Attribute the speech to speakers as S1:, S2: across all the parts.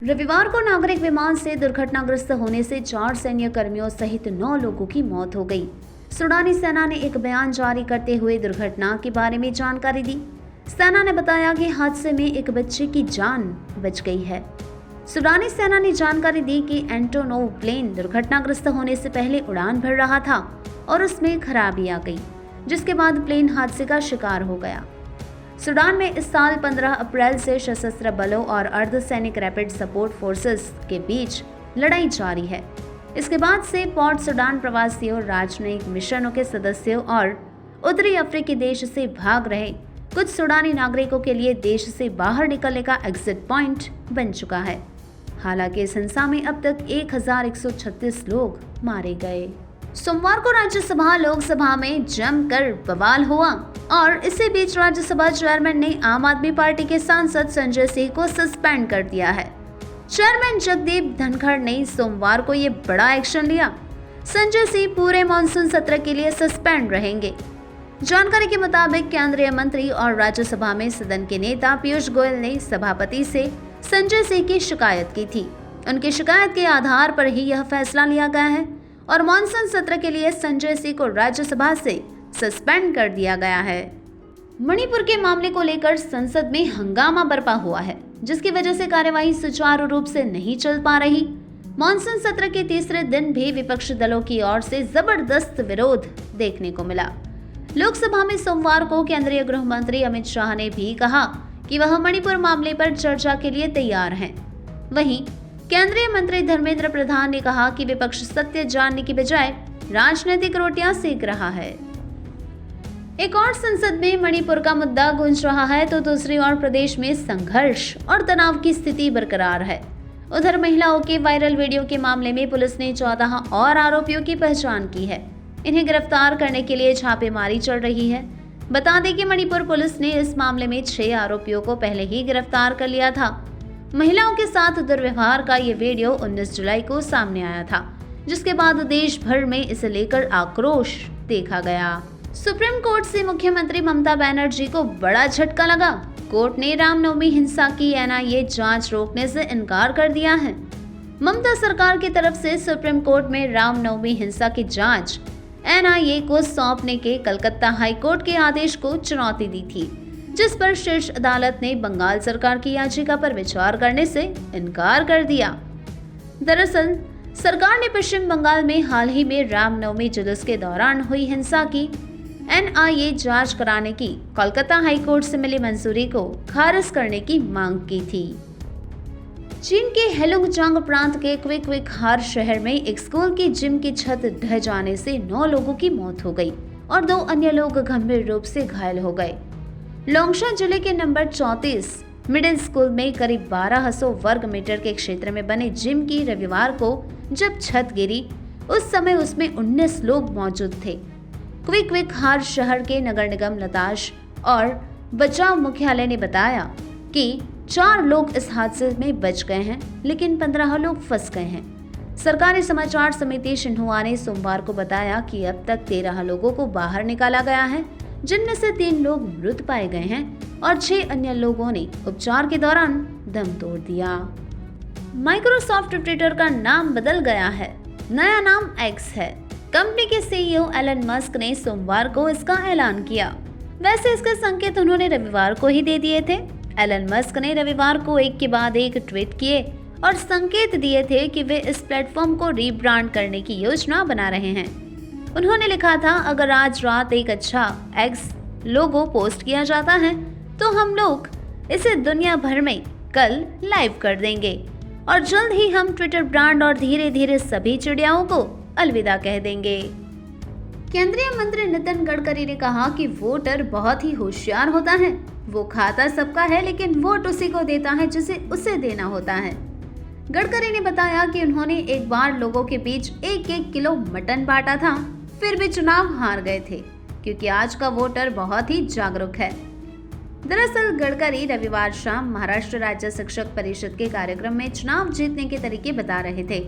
S1: रविवार को नागरिक विमान से दुर्घटनाग्रस्त होने से 4 सैन्य कर्मियों सहित 9 लोगों की मौत हो गई। सूडानी सेना ने एक बयान जारी करते हुए दुर्घटना के बारे में जानकारी दी। सेना ने बताया कि हादसे में एक बच्चे की जान बच गई है। सूडानी सेना ने जानकारी दी कि एंटोनोव प्लेन दुर्घटनाग्रस्त होने से पहले उड़ान भर रहा था और उसमें खराबी आ गई, जिसके बाद प्लेन हादसे का शिकार हो गया। सूडान में इस साल 15 अप्रैल से सशस्त्र बलों और अर्धसैनिक रैपिड सपोर्ट फोर्सेस के बीच लड़ाई जारी है। इसके बाद से पोर्ट सूडान प्रवासियों, राजनयिक मिशनों के सदस्यों और उत्तरी अफ्रीकी देश से भाग रहे कुछ सूडानी नागरिकों के लिए देश से बाहर निकलने का एग्जिट पॉइंट बन चुका है। हालांकि इस हिंसा में अब तक 1136 लोग मारे गए। सोमवार को राज्यसभा लोकसभा में जमकर बवाल हुआ और इसी बीच राज्यसभा चेयरमैन ने आम आदमी पार्टी के सांसद संजय सिंह को सस्पेंड कर दिया है। चेयरमैन जगदीप धनखड़ ने सोमवार को ये बड़ा एक्शन लिया। संजय सिंह पूरे मानसून सत्र के लिए सस्पेंड रहेंगे। जानकारी के मुताबिक केंद्रीय मंत्री और राज्यसभा में सदन के नेता पीयूष गोयल ने सभापति से संजय सिंह की शिकायत की थी। उनकी शिकायत के आधार पर ही यह फैसला लिया गया है और मानसून सत्र के लिए संजय सिंह को राज्यसभा से सस्पेंड कर दिया गया है। मणिपुर के मामले को लेकर संसद में हंगामा बरपा हुआ है, जिसकी वजह से कार्यवाही सुचारू रूप से नहीं चल पा रही। मानसून सत्र के तीसरे दिन भी विपक्षी दलों की ओर से जबरदस्त विरोध देखने को मिला। लोकसभा में सोमवार को केंद्रीय गृह मंत्री अमित शाह ने भी कहा कि वह मणिपुर मामले पर चर्चा के लिए तैयार हैं। वहीं केंद्रीय मंत्री धर्मेंद्र प्रधान ने कहा कि विपक्ष सत्य जानने की बजाय राजनीतिक रोटियां सेक रहा है। एक और संसद में मणिपुर का मुद्दा गूंज रहा है तो दूसरी ओर प्रदेश में संघर्ष और तनाव की स्थिति बरकरार है। उधर महिलाओं के वायरल वीडियो के मामले में पुलिस ने 14 और आरोपियों की पहचान की है। इन्हें गिरफ्तार करने के लिए छापेमारी चल रही है। बता दें कि मणिपुर पुलिस ने इस मामले में 6 आरोपियों को पहले ही गिरफ्तार कर लिया था। महिलाओं के साथ दुर्व्यवहार का ये वीडियो 19 जुलाई को सामने आया था, जिसके बाद देश भर में इसे लेकर आक्रोश देखा गया। सुप्रीम कोर्ट से मुख्यमंत्री ममता बनर्जी को बड़ा झटका लगा। कोर्ट ने रामनवमी हिंसा की एनआईए जांच रोकने से इनकार कर दिया है। ममता सरकार की तरफ से सुप्रीम कोर्ट में रामनवमी हिंसा की जांच एनआईए को सौंपने के कलकत्ता हाई कोर्ट के आदेश को चुनौती दी थी, जिस पर शीर्ष अदालत ने बंगाल सरकार की याचिका पर विचार करने से इनकार कर दिया। दरअसल सरकार ने पश्चिम बंगाल में हाल ही में रामनवमी जुलूस के दौरान हुई हिंसा की एनआईए जांच कराने की कोलकाता हाई कोर्ट से मिली मंजूरी को खारिज करने की मांग की थी। चीन के हेलुंगजांग प्रांत के क्विकविकहार शहर में एक स्कूल की जिम की छत ढह जाने से 9 लोगों की मौत हो गई और 2 अन्य लोग गंभीर रूप से घायल हो गए। लोंगशा जिले के नंबर 34 मिडिल स्कूल में करीब 1200 वर्ग मीटर के क्षेत्र में बने जिम की रविवार को जब छत गिरी, उस समय उसमें 19 लोग मौजूद थे। क्विकविकहार शहर के नगर निगम लताश और बचाव मुख्यालय ने बताया कि 4 लोग इस हादसे में बच गए हैं, लेकिन 15 लोग फंस गए हैं। सरकारी समाचार समिति शिन्हुआ ने सोमवार को बताया कि अब तक 13 लोगों को बाहर निकाला गया है, जिनमें से 3 लोग मृत पाए गए हैं और 6 अन्य लोगों ने उपचार के दौरान दम तोड़ दिया। माइक्रोसॉफ्ट ट्विटर का नाम बदल गया है, नया नाम एक्स है। कंपनी के सीईओ एलन मस्क ने सोमवार को इसका ऐलान किया। वैसे इसके संकेत उन्होंने रविवार को ही दे दिए थे। एलन मस्क ने रविवार को एक के बाद एक ट्वीट किए और संकेत दिए थे कि वे इस प्लेटफॉर्म को रीब्रांड करने की योजना बना रहे हैं। उन्होंने लिखा था, अगर आज रात एक अच्छा एक्स लोगो पोस्ट किया जाता है तो हम लोग इसे दुनिया भर में कल लाइव कर देंगे और जल्द ही हम ट्विटर ब्रांड और धीरे धीरे सभी चिड़ियाओं को अलविदा कह देंगे। केंद्रीय मंत्री नितिन गडकरी ने कहा कि वोटर बहुत ही होशियार होता है। वो खाता सबका है, लेकिन वोट उसी को देता है जिसे उसे देना होता है। गडकरी ने बताया कि उन्होंने एक बार लोगों के बीच 1-1 किलो मटन बांटा था, फिर भी चुनाव हार गए थे, क्योंकि आज का वोटर बहुत ही जागरूक है। दरअसल गडकरी रविवार शाम महाराष्ट्र राज्य शिक्षक परिषद के कार्यक्रम में चुनाव जीतने के तरीके बता रहे थे।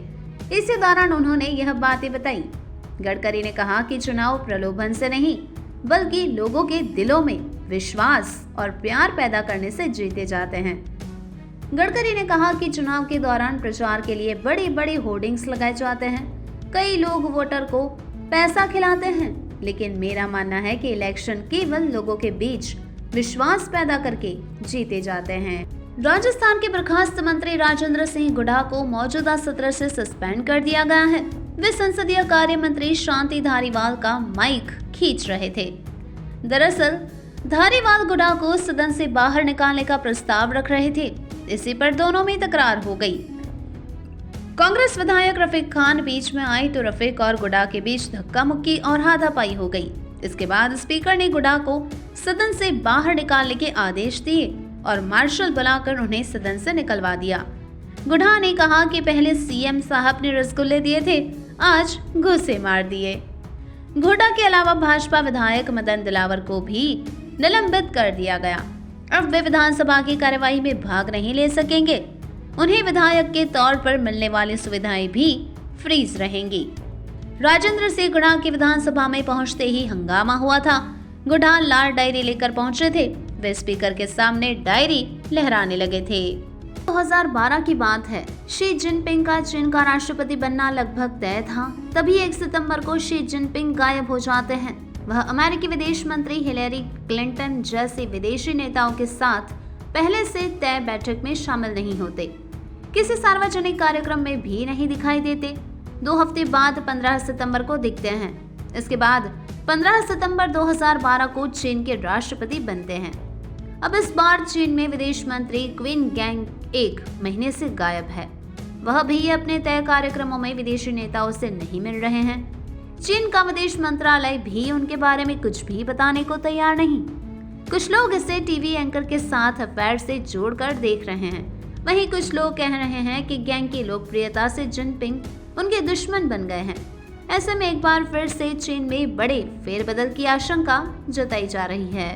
S1: इसी दौरान उन्होंने यह बातें बताई। गडकरी ने कहा कि चुनाव प्रलोभन से नहीं, बल्कि लोगों के दिलों में विश्वास और प्यार पैदा करने से जीते जाते हैं। गडकरी ने कहा कि चुनाव के दौरान प्रचार के लिए बड़े बड़े होर्डिंग्स लगाए जाते हैं। कई लोग वोटर को पैसा खिलाते हैं, लेकिन मेरा मानना है कि इलेक्शन केवल लोगों के बीच विश्वास पैदा करके जीते जाते हैं। राजस्थान के बर्खास्त मंत्री राजेंद्र सिंह हुड्डा को मौजूदा सत्र से सस्पेंड कर दिया गया है। वे संसदीय कार्य मंत्री शांति धारीवाल का माइक खींच रहे थे। दरअसल धारीवाल हुड्डा को सदन से बाहर निकालने का प्रस्ताव रख रहे थे। इसी पर दोनों में तकरार हो गई। कांग्रेस विधायक रफीक खान बीच में आई तो रफीक और हुड्डा के बीच धक्का मुक्की और हाथापाई हो गई। इसके बाद स्पीकर ने हुड्डा को सदन से बाहर निकालने के आदेश दिए और मार्शल बुलाकर उन्हें सदन से निकलवा दिया। हुड्डा ने कहा कि पहले सीएम साहब ने रसगुल्ले दिए थे, आज घूंसे मार दिए। हुड्डा के अलावा भाजपा विधायक मदन दिलावर को भी निलंबित कर दिया गया। अब वे विधानसभा की कार्यवाही में भाग नहीं ले सकेंगे। उन्हें विधायक के तौर पर मिलने वाली सुविधाएं भी फ्रीज रहेंगी। राजेंद्र सिंह हुड्डा की विधानसभा में पहुंचते ही हंगामा हुआ था। हुड्डा लाल डायरी लेकर पहुंचे थे। वे स्पीकर के सामने डायरी लहराने लगे थे। 2012 की बात है। शी जिनपिंग का चीन का राष्ट्रपति बनना लगभग तय था। तभी 1 सितंबर को शी जिनपिंग गायब हो जाते हैं। वह अमेरिकी विदेश मंत्री हिलेरी क्लिंटन जैसे विदेशी नेताओं के साथ पहले से तय बैठक में शामिल नहीं होते, किसी सार्वजनिक कार्यक्रम में भी नहीं दिखाई देते। 2 हफ्ते बाद 15 सितंबर को दिखते हैं। इसके बाद 15 सितंबर 2012 को चीन के राष्ट्रपति बनते हैं। अब इस बार चीन में विदेश मंत्री क्विन गैंग 1 महीने से गायब है। वह भी अपने तय कार्यक्रमों में विदेशी नेताओं से नहीं मिल रहे हैं। चीन का विदेश मंत्रालय भी उनके बारे में कुछ भी बताने को तैयार नहीं। कुछ लोग इसे टीवी एंकर के साथ अफेयर से जोड़कर देख रहे हैं। वहीं कुछ लोग कह रहे हैं कि गैंग की लोकप्रियता से जिनपिंग उनके दुश्मन बन गए हैं। ऐसे में एक बार फिर से चीन में बड़े फेरबदल की आशंका जताई जा रही है।